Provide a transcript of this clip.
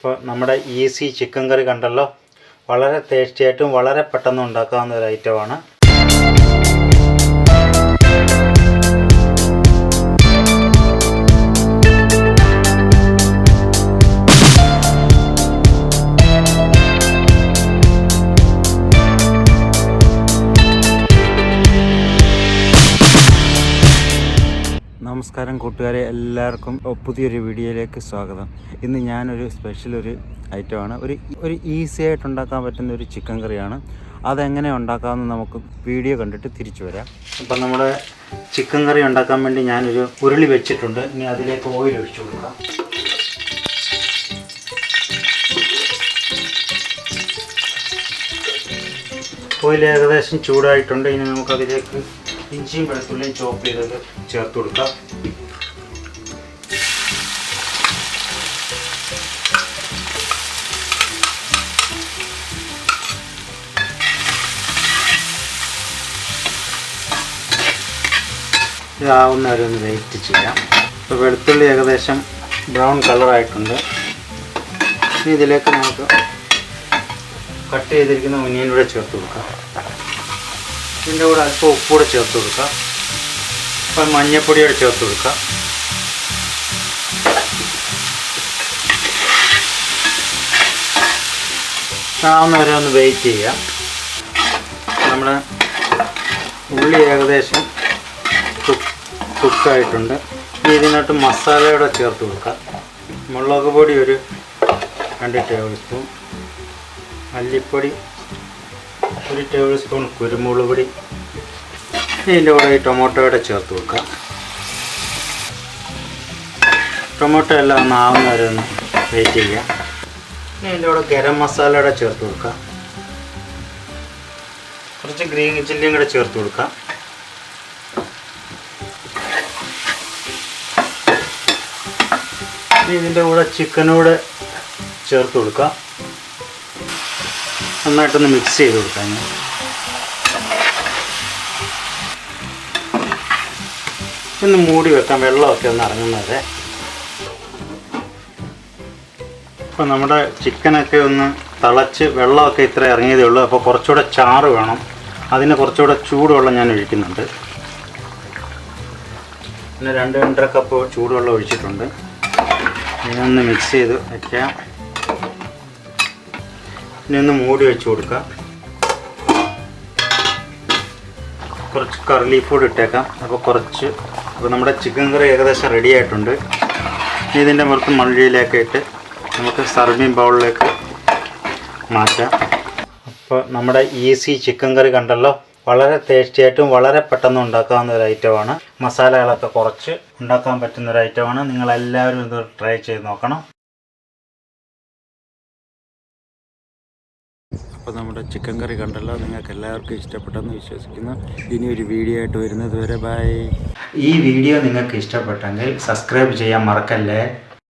അപ്പോൾ നമ്മുടെ easy chicken കറി കണ്ടല്ലോ. വളരെ ടേസ്റ്റി ആയിട്ടും വളരെ പെട്ടെന്ന് ഉണ്ടാക്കാവുന്ന ഒരു ഐറ്റമാണ്. നമസ്കാരം കൂട്ടുകാരെ, എല്ലാവർക്കും പുതിയൊരു വീഡിയോയിലേക്ക് സ്വാഗതം. ഇന്ന് ഞാനൊരു സ്പെഷ്യൽ ഐറ്റമാണ്, ഒരു ഈസി ആയിട്ട് ഉണ്ടാക്കാൻ പറ്റുന്ന ഒരു ചിക്കൻ കറിയാണ്. അതെങ്ങനെ ഉണ്ടാക്കാമെന്ന് നമുക്ക് വീഡിയോ കണ്ടിട്ട് തിരിച്ചു വരാം. അപ്പം നമ്മുടെ ചിക്കൻ കറി ഉണ്ടാക്കാൻ വേണ്ടി ഞാനൊരു ഉരുളി വെച്ചിട്ടുണ്ട്. ഇനി അതിലേക്ക് ഓയിൽ ഒഴിച്ചു കൊടുക്കാം. ഓയിൽ ഏകദേശം ചൂടായിട്ടുണ്ട്. ഇനി നമുക്കതിലേക്ക് ഇഞ്ചിയും വെളുത്തുള്ളിയും ചോപ്പ് ചെയ്തത് ചേർത്ത് കൊടുക്കാം. ഇതാവുന്നവരെ ഒന്ന് വെയിറ്റ് ചെയ്യാം. ഇപ്പോൾ വെളുത്തുള്ളി ഏകദേശം ബ്രൗൺ കളറായിട്ടുണ്ട്. ഇനി ഇതിലേക്ക് നമുക്ക് കട്ട് ചെയ്തിരിക്കുന്ന ഒനിയനൂടെ ചേർത്ത് കൊടുക്കാം. ഇതിൻ്റെ കൂടെ അല്പം ഉപ്പൂടെ ചേർത്ത് കൊടുക്കുക. അപ്പം മഞ്ഞൾപ്പൊടിയോടെ ചേർത്ത് കൊടുക്കുക. ആവുന്നവരെ ഒന്ന് വെയിറ്റ് ചെയ്യുക. നമ്മുടെ ഉള്ളി ഏകദേശം കുക്കായിട്ടുണ്ട്. ഇനി ഇതിനകത്ത് മസാലയോടെ ചേർത്ത് കൊടുക്കുക. മുളക് പൊടി ഒരു 2 ടേബിൾ സ്പൂൺ, മല്ലിപ്പൊടി 1 ടേബിൾ സ്പൂൺ, കുരുമുളക് പൊടി. ഇതിൻ്റെ കൂടെ ഈ ടൊമാറ്റോയുടെ ചേർത്ത് കൊടുക്കുക. ടൊമാറ്റോ എല്ലാം ഒന്ന് ആവുന്നവരെ ഒന്ന് വെയിറ്റ് ചെയ്യുക. ഇനി ഇതിൻ്റെ കൂടെ ഗരം മസാലയുടെ ചേർത്ത് കൊടുക്കുക. കുറച്ച് ഗ്രീൻ ചില്ലിയും കൂടെ ചേർത്ത് കൊടുക്കുക. ഇനി ഇതിൻ്റെ കൂടെ ചിക്കനൂടെ ചേർത്ത് കൊടുക്കുക. നന്നായിട്ടൊന്ന് മിക്സ് ചെയ്ത് കൊടുക്കാം. ഒന്ന് മൂടി വെക്കാം, വെള്ളമൊക്കെ ഒന്ന് ഇറങ്ങുന്നത്. അപ്പോൾ നമ്മുടെ ചിക്കനൊക്കെ ഒന്ന് തിളച്ച് വെള്ളമൊക്കെ ഇത്ര ഇറങ്ങിയതേ ഉള്ളൂ. അപ്പോൾ കുറച്ചുകൂടെ ചാറ് വേണം. അതിന് കുറച്ചുകൂടെ ചൂടുവെള്ളം ഞാൻ ഒഴിക്കുന്നുണ്ട്. പിന്നെ 2-2.5 കപ്പ് ചൂടുവെള്ളം ഒഴിച്ചിട്ടുണ്ട്. ഇതൊന്ന് മിക്സ് ചെയ്ത് വയ്ക്കാം. ഇനി ഒന്ന് മൂടി വെച്ച് കൊടുക്കാം. കുറച്ച് കറി ലീഫ് കൂടി ഇട്ടേക്കാം. അപ്പോൾ നമ്മുടെ ചിക്കൻ കറി ഏകദേശം റെഡി ആയിട്ടുണ്ട്. ഇതിൻ്റെ പുറത്ത് മല്ലിയിലേക്ക് ഇട്ട് നമുക്ക് സർവിങ് ബൗളിലേക്ക് മാറ്റാം. അപ്പോൾ നമ്മുടെ ഈസി ചിക്കൻ കറി കണ്ടല്ലോ. വളരെ ടേസ്റ്റി ആയിട്ടും വളരെ പെട്ടെന്ന് ഉണ്ടാക്കാവുന്ന ഒരു ഐറ്റമാണ്. മസാലകളൊക്കെ കുറച്ച് ഉണ്ടാക്കാൻ പറ്റുന്ന ഒരു ഐറ്റമാണ്. നിങ്ങളെല്ലാവരും ഇത് ട്രൈ ചെയ്ത് നോക്കണം. അപ്പോൾ നമ്മുടെ ചിക്കൻ കറി കണ്ടല്ലോ. നിങ്ങൾക്ക് എല്ലാവർക്കും ഇഷ്ടപ്പെട്ടെന്ന് വിശ്വസിക്കുന്നു. ഇനി ഒരു വീഡിയോ ആയിട്ട് വരുന്നത് വരെ ബൈ. ഈ വീഡിയോ നിങ്ങൾക്ക് ഇഷ്ടപ്പെട്ടെങ്കിൽ സബ്സ്ക്രൈബ് ചെയ്യാൻ മറക്കല്ലേ.